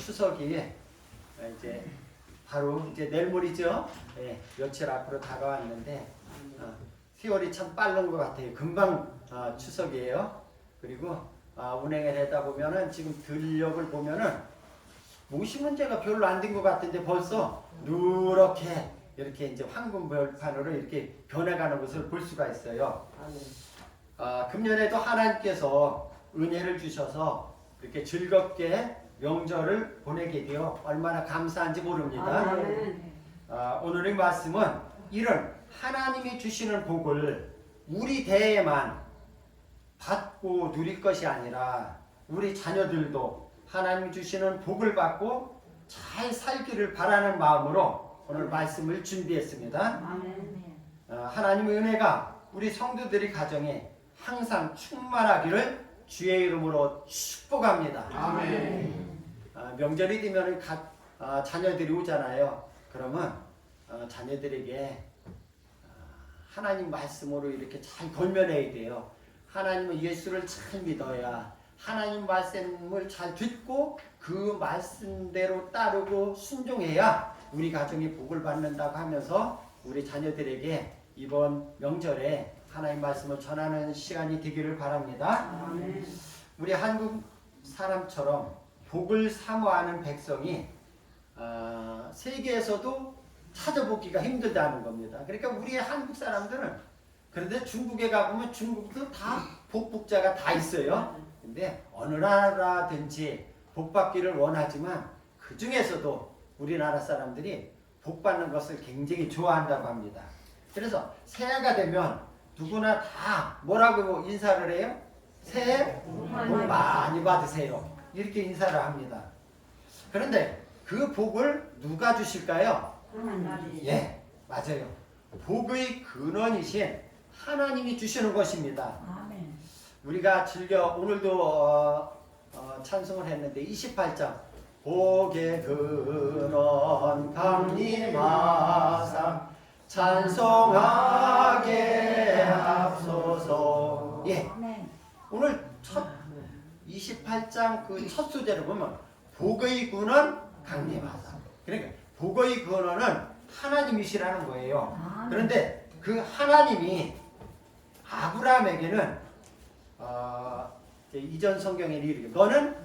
추석이 이제 바로 이제 내일모레죠. 예, 며칠 앞으로 다가왔는데 세월이 참 빠른 것 같아요. 금방 추석이에요. 그리고 운행을 하다 보면은 지금 들녘을 보면은 모시 문제가 별로 안 된 것 같은데 벌써 누렇게 이렇게 이제 황금 벌판으로 이렇게 변해가는 것을 볼 수가 있어요. 금년에도 하나님께서 은혜를 주셔서 이렇게 즐겁게 명절을 보내게 되어 얼마나 감사한지 모릅니다. 오늘의 말씀은 이런 하나님이 주시는 복을 우리 대에만 받고 누릴 것이 아니라 우리 자녀들도 하나님이 주시는 복을 받고 잘 살기를 바라는 마음으로 오늘 말씀을 준비했습니다. 하나님의 은혜가 우리 성도들의 가정에 항상 충만하기를 주의 이름으로 축복합니다. 아멘. 명절이 되면 자녀들이 오잖아요. 그러면 자녀들에게 하나님 말씀으로 이렇게 잘 권면해야 돼요. 하나님은 예수를 잘 믿어야 하나님 말씀을 잘 듣고 그 말씀대로 따르고 순종해야 우리 가정이 복을 받는다고 하면서 우리 자녀들에게 이번 명절에 하나님 말씀을 전하는 시간이 되기를 바랍니다. 아멘. 우리 한국 사람처럼 복을 사모하는 백성이 세계에서도 찾아보기가 힘들다는 겁니다. 그러니까 우리 한국 사람들은 그런데 중국에 가보면 중국도 다 복복자가 다 있어요. 근데 어느 나라든지 복받기를 원하지만 그 중에서도 우리나라 사람들이 복받는 것을 굉장히 좋아한다고 합니다. 그래서 새해가 되면 누구나 다 뭐라고 인사를 해요? 새해 복 많이 받으세요. 이렇게 인사를 합니다. 그런데 그 복을 누가 주실까요? 예, 맞아요. 복의 근원이신 하나님이 주시는 것입니다. 우리가 즐겨 오늘도 찬송을 했는데 28장 복의 근원 강림하사 찬송하게 앞서서. 예, 오늘 첫 28장 그 첫 소절을 보면 복의 근원 강림하사. 그러니까 복의 근원은 하나님이시라는 거예요. 그런데 그 하나님이 아브라함에게는 이전 성경에는 이렇게 너는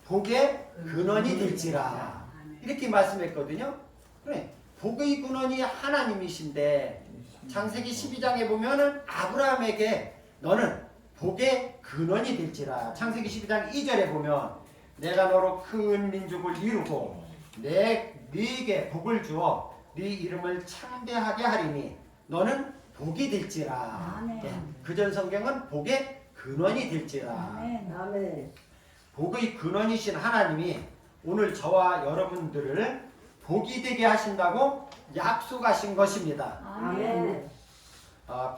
복의 근원이 될지라 이렇게 말씀했거든요. 그래, 복의 근원이 하나님이신데 창세기 12장에 보면은 아브라함에게 너는 복의 근원이 될지라. 창세기 12장 2절에 보면 내가 너로 큰 민족을 이루고 네게 복을 주어 네 이름을 창대하게 하리니 너는 복이 될지라. 그전 성경은 복의 근원이 될지라. 아멘. 복의 근원이신 하나님이 오늘 저와 여러분들을 복이 되게 하신다고 약속하신 것입니다. 아멘.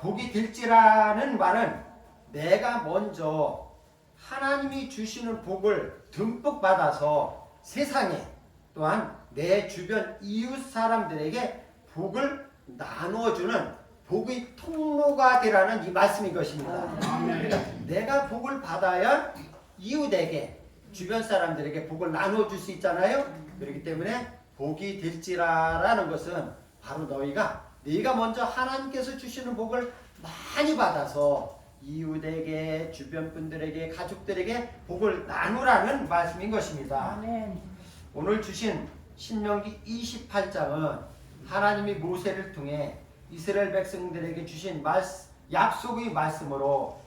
복이 될지라는 말은 내가 먼저 하나님이 주시는 복을 듬뿍 받아서 세상에 또한 내 주변 이웃 사람들에게 복을 나누어주는 복의 통로가 되라는 이 말씀인 것입니다. 그러니까 내가 복을 받아야 이웃에게 주변 사람들에게 복을 나누어줄 수 있잖아요. 그렇기 때문에 복이 될지라라는 것은 바로 네가 먼저 하나님께서 주시는 복을 많이 받아서 이웃에게 주변 분들에게 가족들에게 복을 나누라는 말씀인 것입니다. 오늘 주신 신명기 28장은 하나님이 모세를 통해 이스라엘 백성들에게 주신 약속의 말씀으로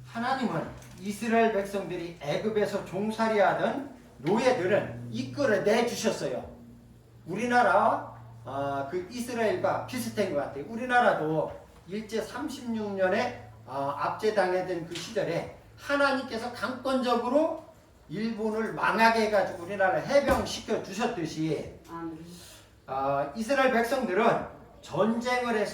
하나님은 이스라엘 백성들이 애굽에서 종살이하던 노예들은 이끌어내 주셨어요. 우리나라와 그 이스라엘과 비슷한 것 같아요. 우리나라도 일제 36년에 압제당했던 그 시절에 하나님께서 강권적으로 일본을 망하게 해가지고 우리나라를 해병시켜 주셨듯이 이스라엘 백성들은 전쟁을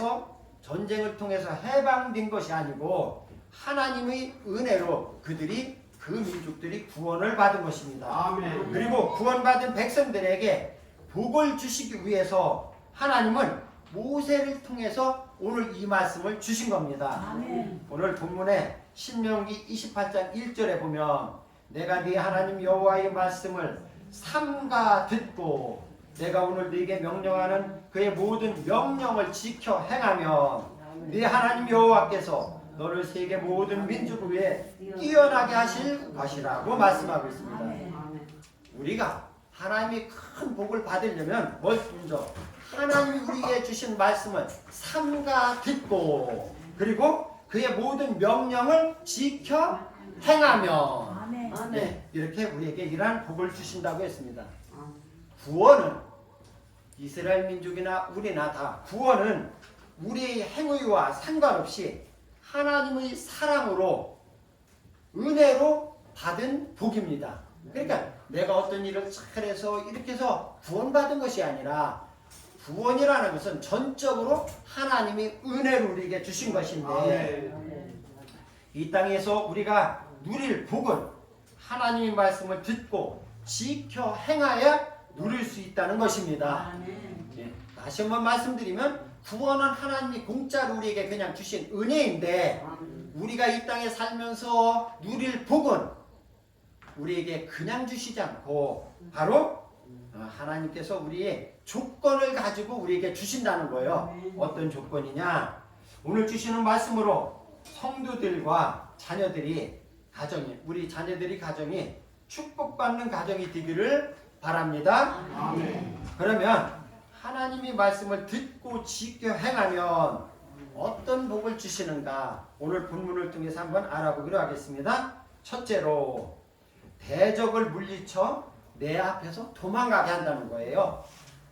통해서 해방된 것이 아니고 하나님의 은혜로 그 민족들이 구원을 받은 것입니다. 아멘. 그리고 구원받은 백성들에게 복을 주시기 위해서 하나님은 모세를 통해서 오늘 이 말씀을 주신 겁니다. 오늘 본문에 신명기 28장 1절에 보면 내가 네 하나님 여호와의 말씀을 삼가 듣고 내가 오늘 네게 명령하는 그의 모든 명령을 지켜 행하면 네 하나님 여호와께서 너를 세계 모든 민족 위에 뛰어나게 하실 것이라고 말씀하고 있습니다. 우리가 하나님이 큰 복을 받으려면 먼저 하나님이 우리에게 주신 말씀을 삼가 듣고 그리고 그의 모든 명령을 지켜 행하면 네, 이렇게 우리에게 이러한 복을 주신다고 했습니다. 구원은 이스라엘 민족이나 우리나 다 구원은 우리의 행위와 상관없이 하나님의 사랑으로 은혜로 받은 복입니다. 그러니까 내가 어떤 일을 잘해서 이렇게 해서 구원받은 것이 아니라 구원이라는 것은 전적으로 하나님이 은혜로 우리에게 주신 것인데 이 땅에서 우리가 누릴 복은 하나님의 말씀을 듣고 지켜 행하여 누릴 수 있다는 것입니다. 예, 다시 한번 말씀드리면 구원은 하나님이 공짜로 우리에게 그냥 주신 은혜인데 우리가 이 땅에 살면서 누릴 복은 우리에게 그냥 주시지 않고 바로 하나님께서 우리의 조건을 가지고 우리에게 주신다는 거예요. 어떤 조건이냐? 오늘 주시는 말씀으로 성도들과 자녀들이 가정이 우리 자녀들이 가정이 축복받는 가정이 되기를 바랍니다. 그러면 하나님이 말씀을 듣고 지켜 행하면 어떤 복을 주시는가? 오늘 본문을 통해서 한번 알아보기로 하겠습니다. 첫째로 대적을 물리쳐 내 앞에서 도망가게 한다는 거예요.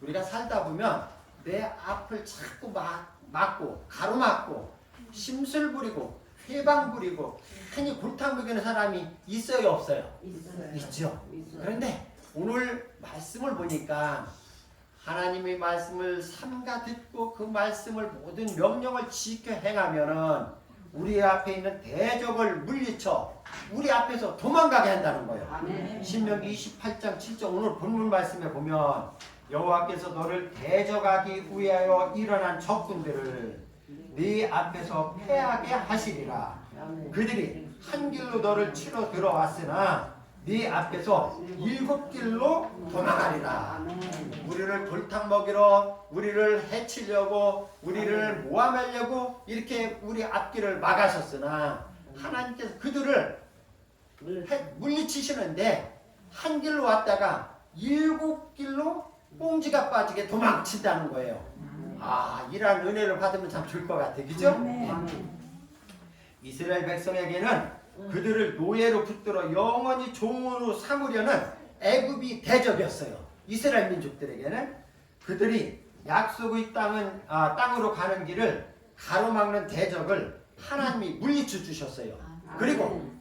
우리가 살다 보면 내 앞을 자꾸 막고 가로막고 심술 부리고 회방 부리고 괜히 골탕 먹이는 사람이 있어요 없어요? 있죠. 그런데 오늘 말씀을 보니까 하나님의 말씀을 삼가 듣고 그 말씀을 모든 명령을 지켜 행하면은 우리 앞에 있는 대적을 물리쳐 우리 앞에서 도망가게 한다는 거예요. 신명기 28장 7절 오늘 본문 말씀에 보면 여호와께서 너를 대적하기 위하여 일어난 적군들을 네 앞에서 패하게 하시리라. 그들이 한 길로 너를 치러 들어왔으나 네 앞에서 7길로 도망가리라. 우리를 골탕 먹이러 우리를 해치려고 우리를 모함하려고 이렇게 우리 앞길을 막으셨으나 하나님께서 그들을 물리치시는데 한 길로 왔다가 7길로 꽁지가 빠지게 도망친다는 거예요. 이러한 은혜를 받으면 참 좋을 것 같아. 그죠? 이스라엘 백성에게는 그들을 노예로 붙들어 영원히 종으로 삼으려는 애굽이 대적이었어요. 이스라엘 민족들에게는 그들이 약속의 땅으로 가는 길을 가로막는 대적을 하나님이 물리쳐 주셨어요. 그리고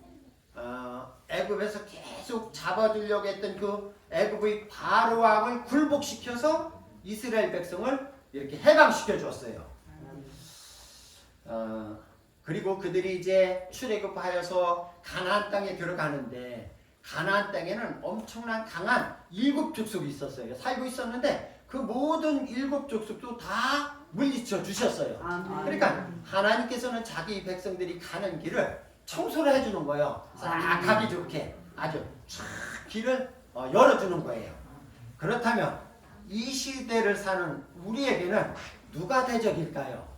애굽에서 계속 잡아주려고 했던 그 애굽의 바로 왕을 굴복시켜서 이스라엘 백성을 이렇게 해방시켜 줬어요. 그리고 그들이 이제 출애굽하여서 가나안 땅에 들어가는데 가나안 땅에는 엄청난 강한 7족속이 있었어요. 살고 있었는데 그 모든 7족속도 다 물리쳐 주셨어요. 그러니까 하나님께서는 자기 백성들이 가는 길을 청소를 해주는 거예요. 싹 가기 좋게 아주 쫙 길을 열어주는 거예요. 그렇다면 이 시대를 사는 우리에게는 누가 대적일까요?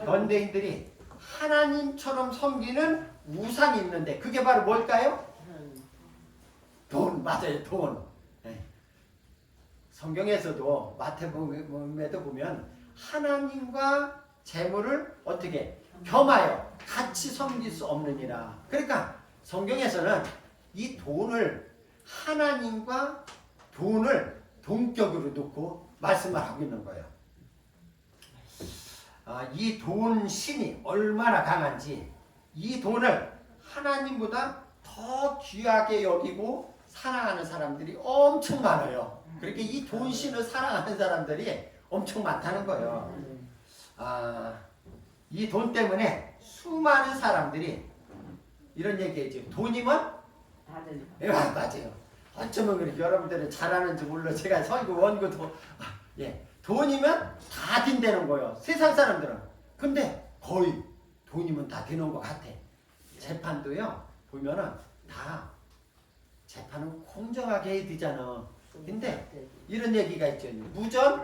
현대인들이 하나님처럼 섬기는 우상이 있는데 그게 바로 뭘까요? 돈, 맞아요. 돈. 네. 성경에서도 마태복음에도 보면 하나님과 재물을 어떻게 겸하여 같이 섬길 수 없느니라. 그러니까 성경에서는 이 돈을 하나님과 돈을 동격으로 놓고 말씀을 하고 있는 거예요. 이 돈 신이 얼마나 강한지 이 돈을 하나님보다 더 귀하게 여기고 사랑하는 사람들이 엄청 많아요. 그렇게 이 돈 신을 사랑하는 사람들이 엄청 많다는 거예요. 이 돈 때문에 수많은 사람들이 이런 얘기했죠. 돈이면 맞아요. 어쩌면 그렇게 여러분들은 잘하는지 몰라. 제가 설교 원고도 돈이면 다 된다는 거예요. 세상 사람들은. 근데 거의 돈이면 다 되는 것 같아. 재판도요 보면은 다 재판은 공정하게 해야 되잖아. 근데 이런 얘기가 있죠. 무전,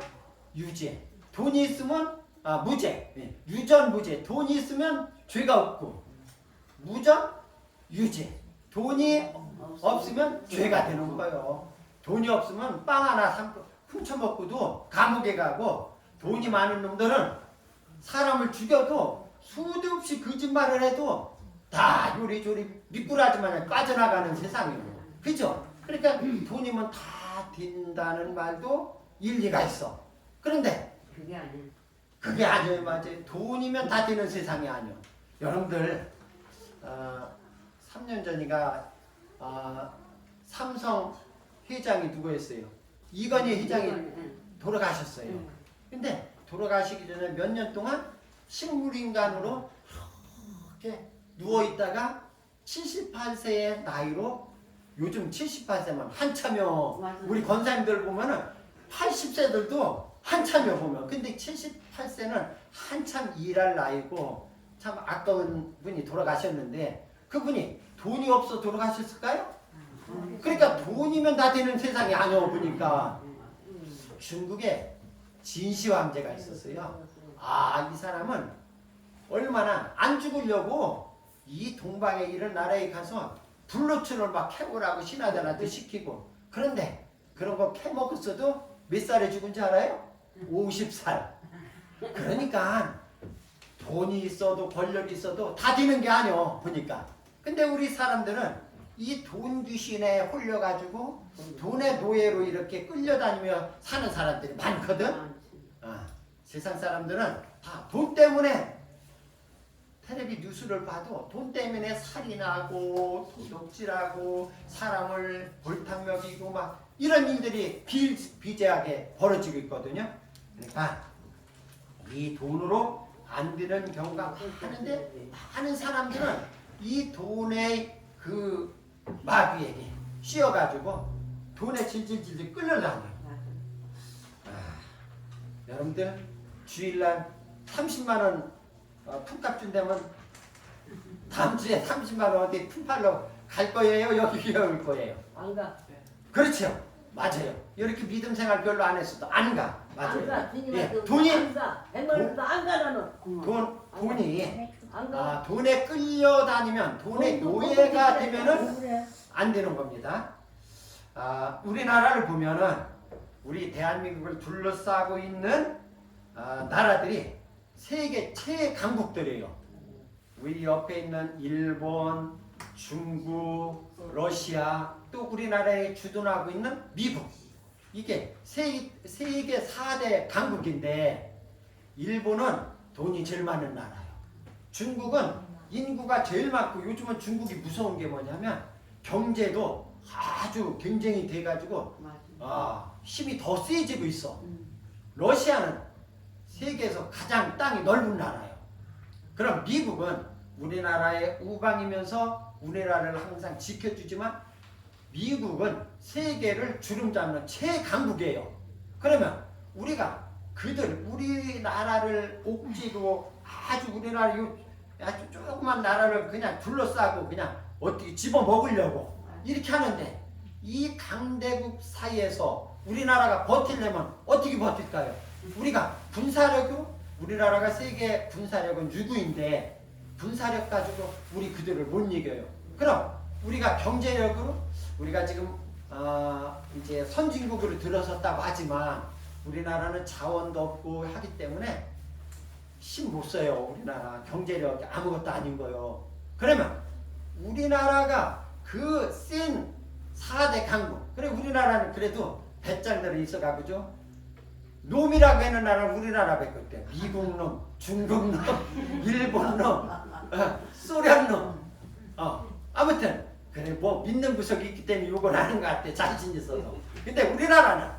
유죄. 돈이 있으면 무죄. 유전, 무죄. 돈이 있으면 죄가 없고 무전, 유죄. 돈이 없으면 죄가 되는 거예요. 돈이 없으면 빵 하나 훔쳐먹고도 감옥에 가고, 돈이 많은 놈들은 사람을 죽여도 수도 없이 거짓말을 해도 다 요리조리 미꾸라지만 빠져나가는 세상이에요. 그죠? 그러니까 돈이면 다 된다는 말도 일리가 있어. 그런데 그게 아니에요. 맞아요. 돈이면 다 되는 세상이 아니에요. 여러분들 3년 전인가 삼성 회장이 누구였어요? 이건희 회장이 돌아가셨어요. 근데 돌아가시기 전에 몇 년 동안 식물인간으로 이렇게 누워있다가 78세의 나이로, 요즘 78세면 한참이요. 맞아요. 우리 권사님들 보면은 80세들도 한참이요 보면. 근데 78세는 한참 일할 나이고 참 아까운 분이 돌아가셨는데, 그분이 돈이 없어 돌아가셨을까요? 그러니까 돈이면 다 되는 세상이 아니오 보니까. 중국에 진시 황제가 있었어요. 이 사람은 얼마나 안 죽으려고 이 동방에 이런 나라에 가서 불로초를 막 캐오라고 신하들한테 시키고, 그런데 그런 거 캐먹었어도 몇 살에 죽은 줄 알아요? 50살. 그러니까 돈이 있어도 권력이 있어도 다 되는 게 아니오 보니까. 근데 우리 사람들은 이 돈 귀신에 홀려가지고 돈의 노예로 이렇게 끌려다니며 사는 사람들이 많거든. 세상 사람들은 다 돈 때문에, 텔레비 뉴스를 봐도 돈 때문에 살인하고 도둑질하고 사람을 골탕 먹이고 막 이런 일들이 비일비재하게 벌어지고 있거든요. 그러니까 이 돈으로 안 되는 경우가 많은데, 많은 사람들은 이 돈의 그 마귀에게 씌어가지고 돈에 질질질질 끌려다녀요. 여러분들 주일날 30만원 품값 준다면 다음 주에 30만원 어디 품팔러 갈 거예요? 여기 올 거예요? 안 가. 그렇죠. 맞아요. 이렇게 믿음 생활 별로 안 했어도 안 가. 맞아요. 안 가. 예, 돈이 안 가. 100만원도 안 가 나는. 돈이 안 가. 돈에 끌려다니면, 돈의 노예가 되면은 안 되는 겁니다. 우리나라를 보면은 우리 대한민국을 둘러싸고 있는 나라들이 세계 최강국들이에요. 우리 옆에 있는 일본, 중국, 러시아, 또 우리나라에 주둔하고 있는 미국. 이게 세계 4대 강국인데, 일본은 돈이 제일 많은 나라예요. 중국은 인구가 제일 많고, 요즘은 중국이 무서운 게 뭐냐면 경제도 아주 경쟁이 돼가지고 힘이 더 세지고 있어. 러시아는 세계에서 가장 땅이 넓은 나라예요. 그럼 미국은 우리나라의 우방이면서 우리나라를 항상 지켜주지만, 미국은 세계를 주름잡는 최강국이에요. 그러면 우리가 우리나라를 옥지로 아주 우리나라 아주 조그만 나라를 그냥 둘러싸고 그냥 어떻게 집어먹으려고 이렇게 하는데, 이 강대국 사이에서 우리나라가 버틸려면 어떻게 버틸까요? 우리가 군사력으로, 우리나라가 세계 군사력은 6위인데 군사력 가지고 우리 그들을 못 이겨요. 그럼 우리가 경제력으로, 우리가 지금 이제 선진국으로 들어섰다고 하지만 우리나라는 자원도 없고 하기 때문에 힘 못 써요. 우리나라 경제력 아무것도 아닌 거예요. 그러면 우리나라가 그 센 4대 강국, 그래 우리나라는 그래도 배짱들이 있어가지고 놈이라고 하는 나라는 우리나라밖에 없대. 미국 놈, 중국 놈, 일본 놈, 소련 놈. 아무튼 그래 뭐 믿는 구석이 있기 때문에 욕을 하는 것 같아. 자신 있어서. 근데 우리나라는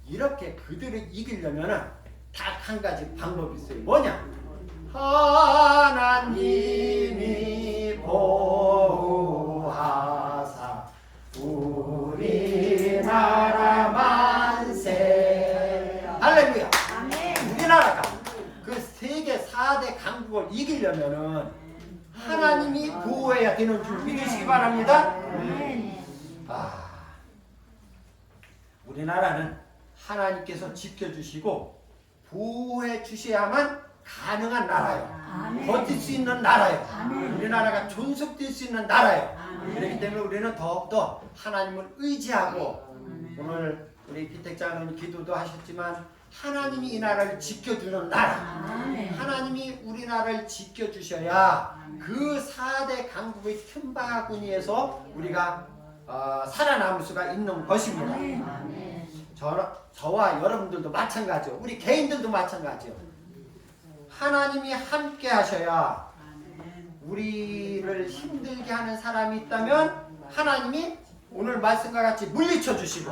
이렇게 그들을 이기려면은 딱 한 가지 방법이 있어요. 뭐냐? 하나님이 보호하사 우리나라 만세. 할렐루야. 우리나라가 그 세계 4대 강국을 이기려면은 하나님이 보호해야 되는 줄 믿으시기 하시기 바랍니다. 우리나라는 하나님께서 지켜주시고 보호해 주셔야만 가능한 나라예요. 버틸 수 있는 나라예요. 우리나라가 존속될 수 있는 나라예요. 그렇기 때문에 우리는 더욱더 하나님을 의지하고 오늘 우리 기택장로님 기도도 하셨지만 하나님이 이 나라를 지켜주는 나라, 하나님이 우리나라를 지켜주셔야 그 4대 강국의 틈바구니에서 우리가 살아남을 수가 있는 것입니다. 저와 여러분들도 마찬가지요. 우리 개인들도 마찬가지요. 하나님이 함께 하셔야 우리를 힘들게 하는 사람이 있다면 하나님이 오늘 말씀과 같이 물리쳐 주시고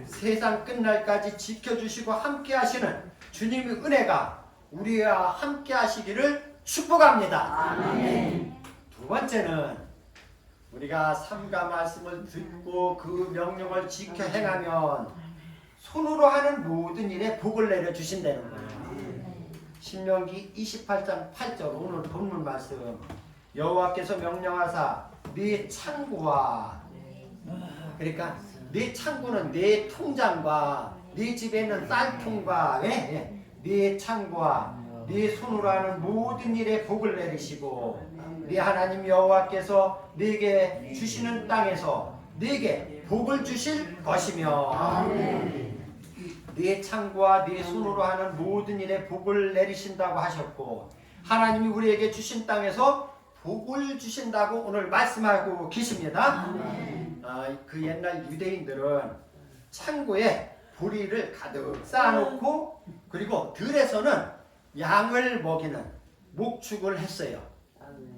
세상 끝날까지 지켜주시고 함께 하시는 주님의 은혜가 우리와 함께 하시기를 축복합니다. 두 번째는 우리가 삼가 말씀을 듣고 그 명령을 지켜 행하면 손으로 하는 모든 일에 복을 내려 주신다는 거예요. 신명기 28장 8절 오늘 본문 말씀 여호와께서 명령하사 네 창고와 그러니까 네 창고는 네 통장과 네 집에 있는 쌀통과 네 창고와 네 손으로 하는 모든 일에 복을 내리시고 네 하나님 여호와께서 네게 주시는 땅에서 네게 복을 주실 것이며 네 창고와 네 손으로 하는 모든 일에 복을 내리신다고 하셨고 하나님이 우리에게 주신 땅에서 복을 주신다고 오늘 말씀하고 계십니다. 그 옛날 유대인들은 창고에 보리를 가득 쌓아놓고 그리고 들에서는 양을 먹이는 목축을 했어요.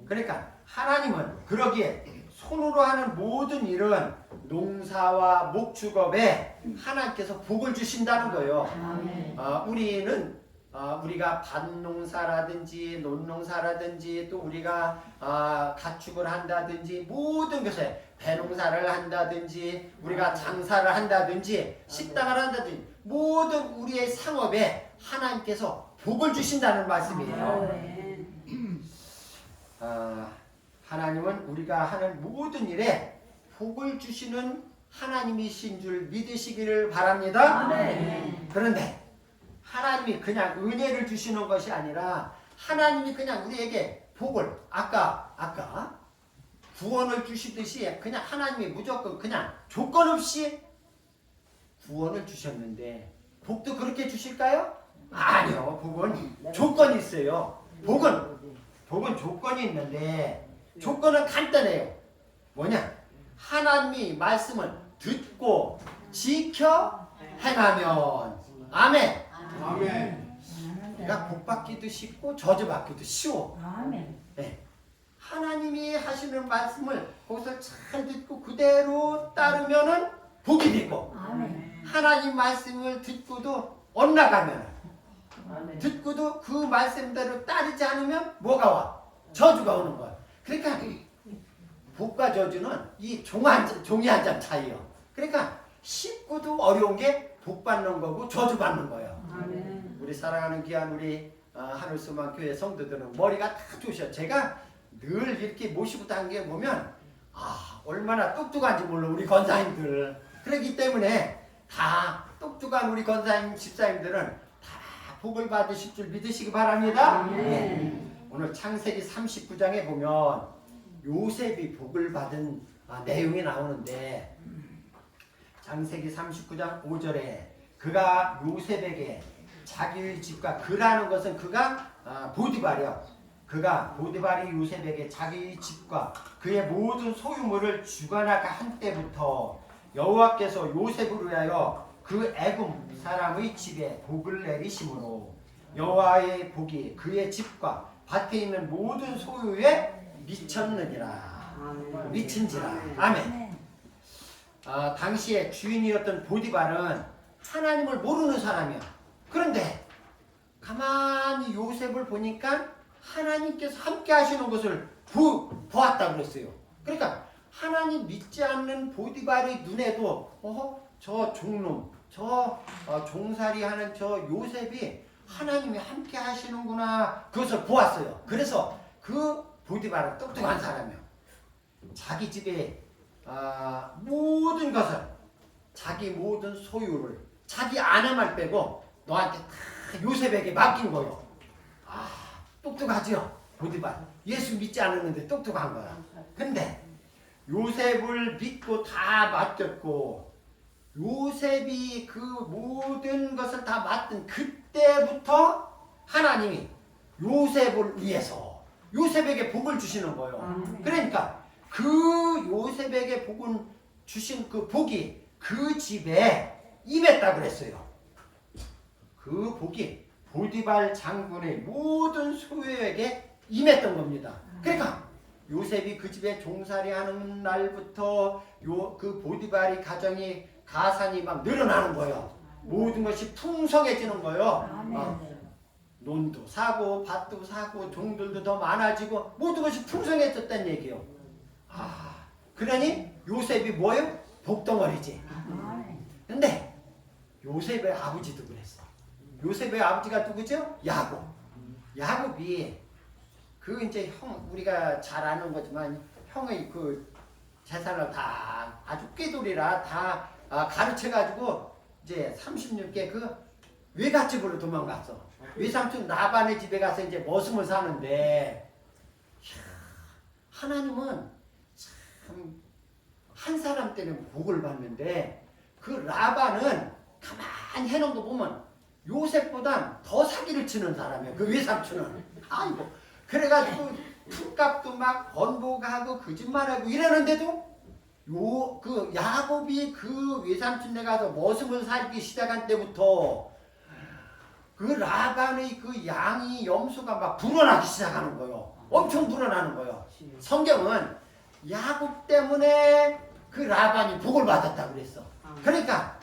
그러니까 하나님은 그러기에 손으로 하는 모든 일은 농사와 목축업에 하나님께서 복을 주신다는 거예요. 우리가 밭농사라든지 논농사라든지 또 우리가 가축을 한다든지 모든 것에 배농사를 한다든지 우리가 장사를 한다든지 식당을 한다든지 모든 우리의 상업에 하나님께서 복을 주신다는 말씀이에요. 하나님은 우리가 하는 모든 일에 복을 주시는 하나님이신 줄 믿으시기를 바랍니다. 그런데 하나님이 그냥 은혜를 주시는 것이 아니라 하나님이 그냥 우리에게 복을 아까 구원을 주시듯이 그냥 하나님이 무조건 그냥 조건 없이 구원을 주셨는데 복도 그렇게 주실까요? 아니요. 복은 조건이 있어요. 복은 조건이 있는데 조건은 간단해요. 뭐냐? 하나님이 말씀을 듣고 지켜 행하면 아멘. 그러니까 복 받기도 쉽고 저주 받기도 쉬워. 네. 하나님이 하시는 말씀을 거기서 잘 듣고 그대로 따르면은 복이 되고 하나님 말씀을 듣고도 엇나가면 듣고도 그 말씀대로 따르지 않으면 뭐가 와? 저주가 오는 거야. 그러니까 복과 저주는 이 종이 한 장 차이요. 그러니까 쉽고도 어려운 게 복 받는 거고 저주 받는 거예요. 우리 사랑하는 귀한 우리 하늘소망 교회 성도들은 머리가 다 좋으셔. 제가 늘 이렇게 모시고 다니게 보면 얼마나 똑똑한지 몰라 우리 권사님들. 그렇기 때문에 다 똑똑한 우리 권사님 집사님들은 다 복을 받으실 줄 믿으시기 바랍니다. 오늘 창세기 39장에 보면 요셉이 복을 받은 내용이 나오는데 창세기 39장 5절에 그가 요셉에게 자기 집과 그라는 것은 그가 보디발이요. 그가 보디발이 요셉에게 자기 집과 그의 모든 소유물을 주관하가 한 때부터 여호와께서 요셉을 위하여 그 애굽 사람의 집에 복을 내리심으로 여호와의 복이 그의 집과 밭에 있는 모든 소유에 미친지라. 아멘. 당시에 주인이었던 보디발은 하나님을 모르는 사람이야. 그런데 가만히 요셉을 보니까 하나님께서 함께 하시는 것을 보았다고 그랬어요. 그러니까 하나님 믿지 않는 보디발의 눈에도 저 종놈, 저 종살이 하는 저 요셉이 하나님이 함께 하시는구나 그것을 보았어요. 그래서 그 보디발은 똑똑한 사람이에요. 자기 집에 모든 것을 자기 모든 소유를 자기 아내만 빼고 너한테 다 요셉에게 맡긴 거요. 똑똑하죠? 보디발. 예수 믿지 않았는데 똑똑한 거야. 근데 요셉을 믿고 다 맡겼고 요셉이 그 모든 것을 다 맡은 그때부터 하나님이 요셉을 위해서 요셉에게 복을 주시는 거예요. 그러니까 그 요셉에게 복을 주신 그 복이 그 집에 임했다 그랬어요. 그 복이 보디발 장군의 모든 소유에게 임했던 겁니다. 그러니까 요셉이 그 집에 종살이 하는 날부터 그 보디발이 가정이 가산이 막 늘어나는 거예요. 모든 것이 풍성해지는 거예요. 논도 사고 밭도 사고 종들도 더 많아지고 모든 것이 풍성해졌다는 얘기예요. 그러니 요셉이 뭐예요? 복덩어리지. 근데 요셉의 아버지도 그랬어. 요셉의 아버지가 누구죠? 야곱. 야곱이 그 이제 우리가 잘 아는 거지만 형의 그 재산을 다 아주 꾀돌이라 다 가르쳐가지고 이제 36개 그 외갓집으로 도망갔어. 외삼촌 라반의 집에 가서 이제 머슴을 사는데 하나님은 참 한 사람 때문에 복을 받는데 그 라반은 가만히 해놓은 거 보면 요셉보단 더 사기를 치는 사람이에요. 그 외삼촌은. 아이고 그래가지고 풀값도 막 번복하고 거짓말하고 이러는데도 그 야곱이 그 외삼촌네 가서 머슴을 살기 시작한 때부터 그 라반의 그 양이 염소가 막 불어나기 시작하는 거예요. 엄청 불어나는 거예요. 성경은 야곱 때문에 그 라반이 복을 받았다 그랬어. 그러니까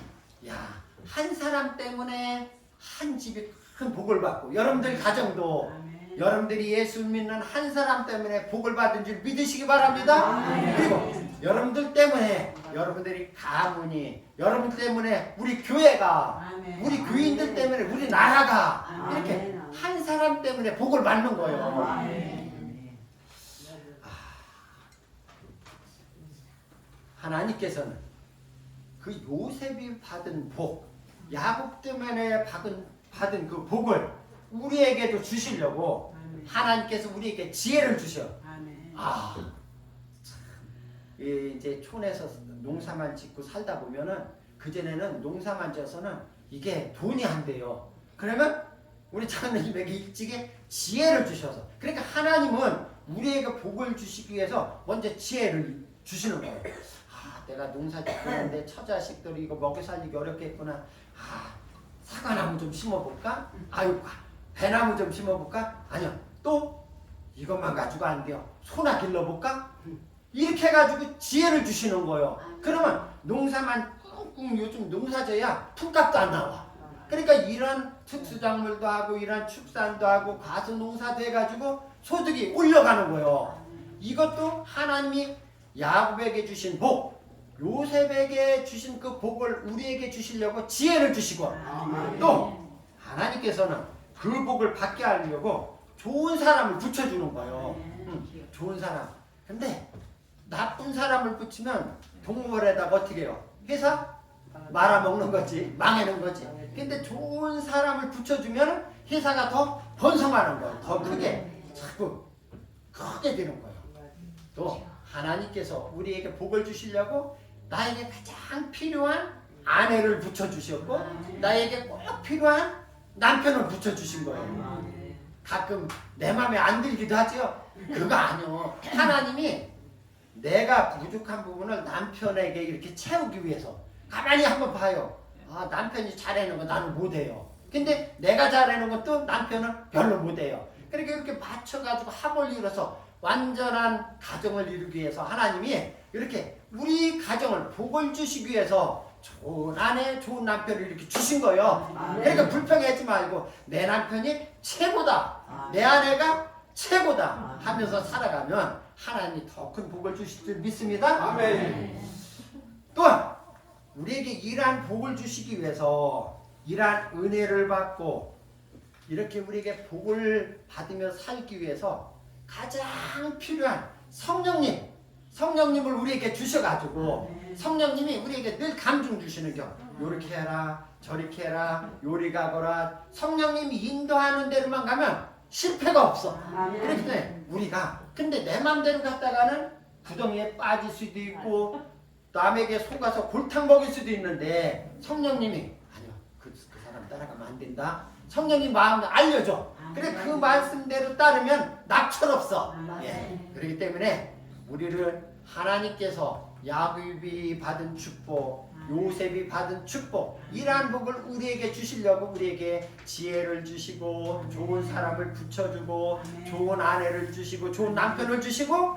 한 사람 때문에 한 집이 큰 복을 받고 여러분들 가정도 여러분들이 예수 믿는 한 사람 때문에 복을 받은 줄 믿으시기 바랍니다. 그리고 여러분들 때문에 여러분들이 가문이 여러분 때문에 우리 교회가 우리 교인들 때문에 우리 나라가 이렇게 한 사람 때문에 복을 받는 거예요. 하나님께서는 그 요셉이 받은 복 야곱 때문에 받은 그 복을 우리에게도 주시려고 하나님께서 우리에게 지혜를 주셔. 이제 촌에서 농사만 짓고 살다 보면은 그전에는 농사만 져서는 이게 돈이 안 돼요. 그러면 우리 장로님에게 일찍이 지혜를 주셔서 그러니까 하나님은 우리에게 복을 주시기 위해서 먼저 지혜를 주시는 거예요. 내가 농사 짓고 있는데 처자식들이 이거 먹여 살리기 어렵겠구나. 사과나무 좀 심어볼까? 배나무 좀 심어볼까? 아니요. 또 이것만 가지고 안 돼요. 소나 길러볼까? 이렇게 해가지고 지혜를 주시는 거예요. 그러면 농사만 꾹꾹 요즘 농사져야 품값도 안 나와. 그러니까 이런 특수작물도 하고 이런 축산도 하고 과수농사도 해가지고 소득이 올라가는 거예요. 이것도 하나님이 야곱에게 주신 복 요셉에게 주신 그 복을 우리에게 주시려고 지혜를 주시고 또 하나님께서는 그 복을 받게 하려고 좋은 사람을 붙여주는 거예요. 좋은 사람. 근데 나쁜 사람을 붙이면 동물에다가 어떻게 해요? 회사 말아먹는 거지. 망하는 거지. 근데 좋은 사람을 붙여주면 회사가 더 번성하는 거예요. 더 크게 자꾸 크게 되는 거예요. 또 하나님께서 우리에게 복을 주시려고 나에게 가장 필요한 아내를 붙여주셨고 나에게 꼭 필요한 남편을 붙여주신 거예요. 가끔 내 맘에 안 들기도 하죠. 그거 아니요. 하나님이 내가 부족한 부분을 남편에게 이렇게 채우기 위해서 가만히 한번 봐요. 남편이 잘해놓은 거 나는 못해요. 근데 내가 잘해놓은 것도 남편은 별로 못해요. 그러니까 이렇게 맞춰가지고 합을 이뤄서 완전한 가정을 이루기 위해서 하나님이 이렇게 우리 가정을 복을 주시기 위해서 좋은 아내, 좋은 남편을 이렇게 주신 거예요. 그러니까 불평하지 말고 내 남편이 최고다, 내 아내가 최고다 하면서 살아가면 하나님이 더 큰 복을 주실 줄 믿습니다. 아멘. 또한 우리에게 이러한 복을 주시기 위해서 이러한 은혜를 받고 이렇게 우리에게 복을 받으며 살기 위해서 가장 필요한 성령님 성령님을 우리에게 주셔가지고 성령님이 우리에게 늘 감중 주시는 겨. 요렇게 해라, 저렇게 해라, 요리 가거라. 성령님이 인도하는 대로만 가면 실패가 없어. 그렇기 때문에 우리가 근데 내 맘대로 갔다가는 구덩이에 빠질 수도 있고 남에게 속아서 골탕 먹일 수도 있는데 성령님이 아니요 그 사람 따라가면 안 된다. 성령님 마음을 알려줘. 그래 그 말씀대로 따르면 낙철 없어. 예. 그렇기 때문에 우리를 하나님께서 야곱이 받은 축복, 요셉이 받은 축복, 이러한 복을 우리에게 주시려고 우리에게 지혜를 주시고 좋은 사람을 붙여주고 좋은 아내를 주시고 좋은 남편을 주시고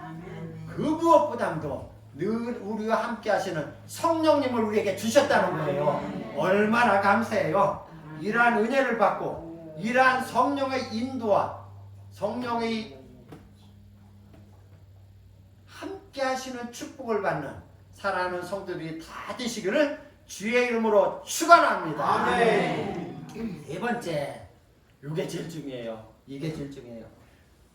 그 무엇보다도 늘 우리와 함께 하시는 성령님을 우리에게 주셨다는 거예요. 얼마나 감사해요. 이러한 은혜를 받고 이러한 성령의 인도와 성령의 함께 하시는 축복을 받는 사랑하는 성도들이 다 되시기를 주의 이름으로 축원합니다. 네 번째, 이게 제일 중요해요. 이게 제일 중요해요.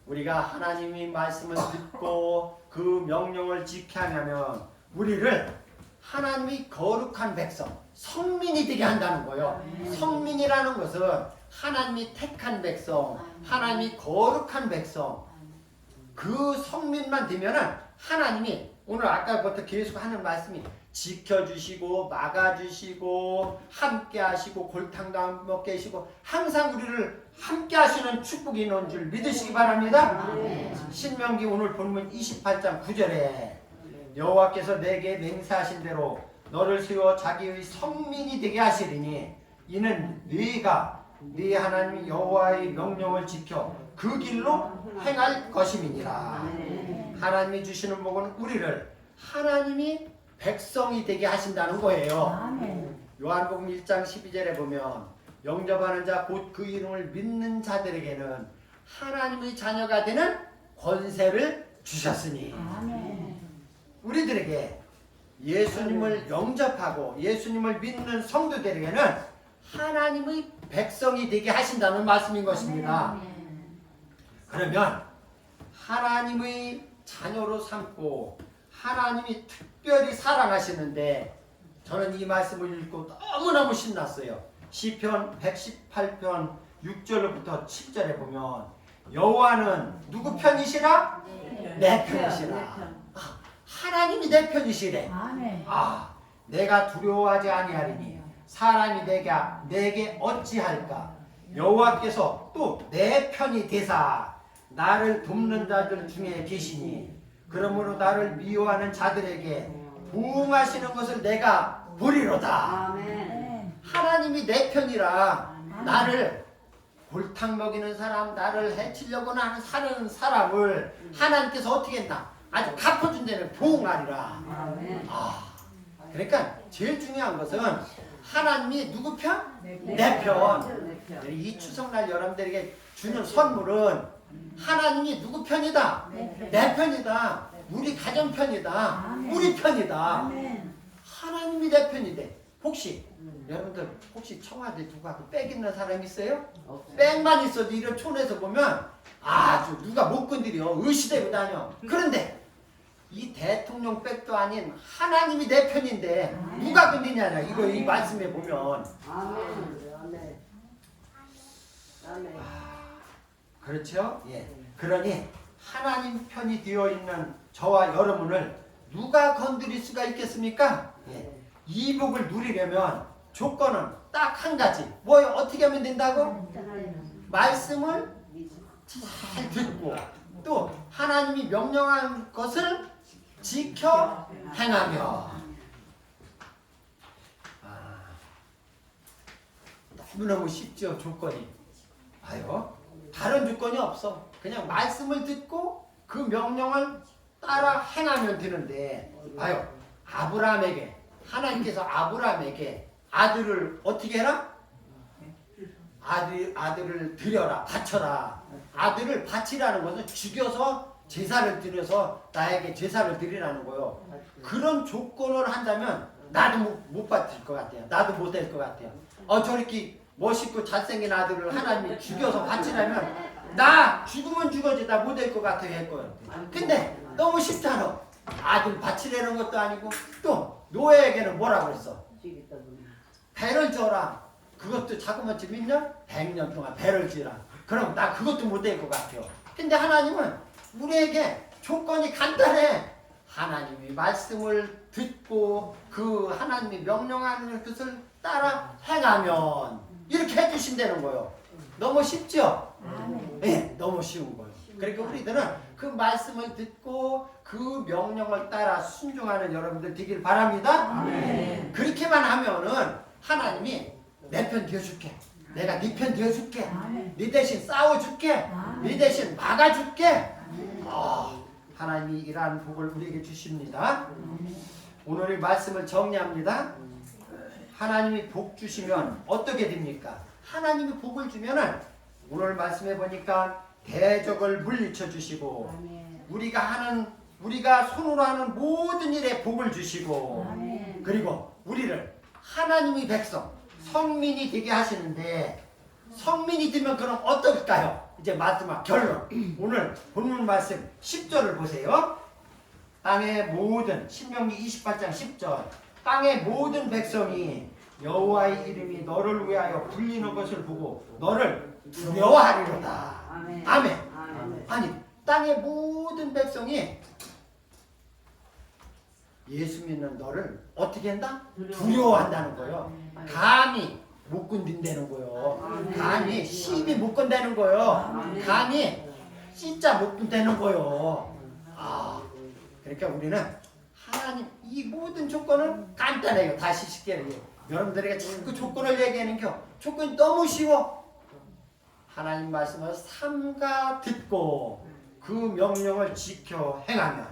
우리가 하나님의 말씀을 듣고 그 명령을 지켜야 하면 우리를 하나님이 거룩한 백성, 성민이 되게 한다는 거예요. 성민이라는 것은 하나님이 택한 백성, 하나님이 거룩한 백성, 그 성민만 되면은 하나님이 오늘 아까부터 계속 하는 말씀이 지켜주시고 막아주시고 함께하시고 골탕도 안 먹게 하시고 항상 우리를 함께하시는 축복이 있는 줄 믿으시기 바랍니다. 신명기 오늘 본문 28장 9절에 여호와께서 내게 맹세하신 대로 너를 세워 자기의 성민이 되게 하시리니 이는 네가 네 하나님 여호와의 명령을 지켜 그 길로 행할 것임이니라. 하나님이 주시는 복은 우리를 하나님이 백성이 되게 하신다는 거예요. 요한복음 1장 12절에 보면 영접하는 자 곧 그 이름을 믿는 자들에게는 하나님의 자녀가 되는 권세를 주셨으니 우리들에게 예수님을 영접하고 예수님을 믿는 성도들에게는 하나님의 백성이 되게 하신다는 말씀인 것입니다. 그러면 하나님의 자녀로 삼고 하나님이 특별히 사랑하시는데 저는 이 말씀을 읽고 너무너무 신났어요. 시편 118편 6절부터 7절에 보면 여호와는 누구 편이시라? 내 편이시라. 하나님이 내 편이시래. 내가 두려워하지 아니하리니 사람이 내게 어찌할까? 여호와께서 또 내 편이 되사 나를 돕는 자들 중에 계시니 그러므로 나를 미워하는 자들에게 부응하시는 것을 내가 보리로다. 하나님이 내 편이라 나를 골탕 먹이는 사람, 나를 해치려고 하는 사는 사람을 하나님께서 어떻게 했나? 아주 갚아준 데는 부응하리라. 그러니까 제일 중요한 것은 하나님이 누구 편? 내 편. 이 추석날 여러분들에게 주는 선물은 하나님이 누구 편이다? 내 편이다. 우리 가정 편이다. 우리 편이다. 하나님이 내 편이대. 혹시 여러분들 혹시 청와대 누가 백 있는 사람 있어요? 백만 있어도 이런 촌에서 보면 아주 누가 못 건드려 의시되고 다녀. 그런데 이 대통령 백도 아닌 하나님이 내 편인데 누가 건드냐냐. 이거 이 말씀에 보면 그렇죠? 예. 그러니 하나님 편이 되어 있는 저와 여러분을 누가 건드릴 수가 있겠습니까? 예. 이 복을 누리려면 조건은 딱 한 가지. 뭐 어떻게 하면 된다고? 말씀을 잘 듣고 또 하나님이 명령한 것을 지켜 행하며. 너무너무 쉽죠 조건이. 다른 조건이 없어. 그냥 말씀을 듣고 그 명령을 따라 행하면 되는데 아브라함에게 하나님께서 아브라함에게 아들을 어떻게 해라? 아들을 드려라, 바쳐라. 아들을 바치라는 것은 죽여서 제사를 드려서 나에게 제사를 드리라는 거예요. 그런 조건을 한다면 나도 못 받을 것 같아요. 나도 못 될 것 같아요. 저렇게 멋있고 잘생긴 아들을 하나님이 죽여서 바치라면 나 죽으면 죽어지 나 못 될 것 같아요 할 거예요. 근데 너무 쉽잖아. 아들 바치려는 것도 아니고 또 노예에게는 뭐라고 그랬어? 지겠다 보니. 배를 져라. 그것도 자꾸만 몇 년? 100년 동안 배를 지라. 그럼 나 그것도 못 될 것 같아요. 근데 하나님은 우리에게 조건이 간단해. 하나님이 말씀을 듣고 그 하나님이 명령하는 것을 따라 행하면 이렇게 해주신다는 거예요. 너무 쉽죠? 네, 너무 쉬운 거예요. 그러니까 우리들은 그 말씀을 듣고 그 명령을 따라 순종하는 여러분들 되길 바랍니다. 그렇게만 하면은 하나님이 내 편 되어줄게. 내가 네 편 되어줄게. 네 대신 싸워줄게. 네 대신 막아줄게. 하나님이 이러한 복을 우리에게 주십니다. 오늘의 말씀을 정리합니다. 하나님이 복 주시면 어떻게 됩니까? 하나님이 복을 주면은 오늘 말씀해 보니까 대적을 물리쳐 주시고 우리가 손으로 하는 모든 일에 복을 주시고 그리고 우리를 하나님의 백성 성민이 되게 하시는데 성민이 되면 그럼 어떨까요? 이제 마지막 결론. 오늘 본문 말씀 10절을 보세요. 땅의 모든 신명기 28장 10절 땅의 모든 백성이 여호와의 이름이 너를 위하여 불리는 것을 보고 너를 두려워하리로다. 아멘. 아니 땅의 모든 백성이 예수 믿는 너를 어떻게 한다? 두려워한다는 거예요. 감히 못 건든다는 거예요. 감히 시비 못 건다는 거예요. 감히 진짜 못 건다는 거예요. 그러니까 우리는 하나님 이 모든 조건은 간단해요. 다시 쉽게 얘기해요. 여러분들에게 자꾸 조건을 얘기하는 게 조건이 너무 쉬워. 하나님 말씀을 삼가 듣고 그 명령을 지켜 행하면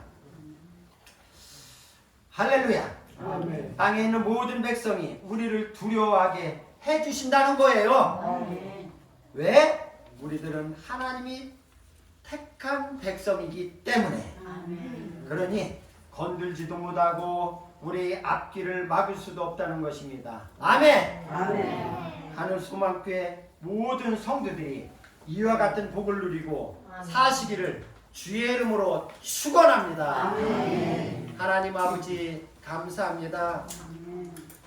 할렐루야. 아멘. 땅에 있는 모든 백성이 우리를 두려워하게 해주신다는 거예요. 왜? 우리들은 하나님이 택한 백성이기 때문에. 그러니 건들지도 못하고 우리 앞길을 막을 수도 없다는 것입니다. 아멘. 하늘 소망교회 모든 성도들이 이와 같은 복을 누리고 사시기를 주의 이름으로 축원합니다. 하나님 아버지 감사합니다.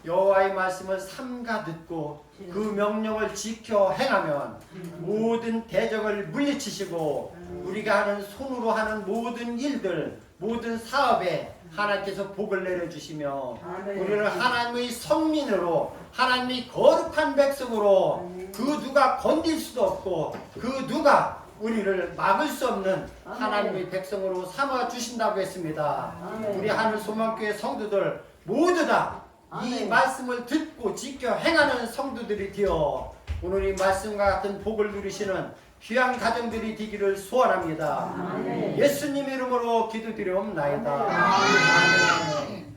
여호와의 말씀을 삼가 듣고 그 명령을 지켜 행하면 모든 대적을 물리치시고 우리가 하는 손으로 하는 모든 일들 모든 사업에 하나님께서 복을 내려주시며 우리를 하나님의 성민으로 하나님의 거룩한 백성으로 그 누가 건들 수도 없고 그 누가 우리를 막을 수 없는 하나님의 백성으로 삼아 주신다고 했습니다. 우리 하늘 소망교회 성도들 모두 다 이 말씀을 듣고 지켜 행하는 성도들이 되어 오늘 이 말씀과 같은 복을 누리시는 귀한 가정들이 되기를 소원합니다. 예수님 이름으로 기도드리옵나이다. 아멘.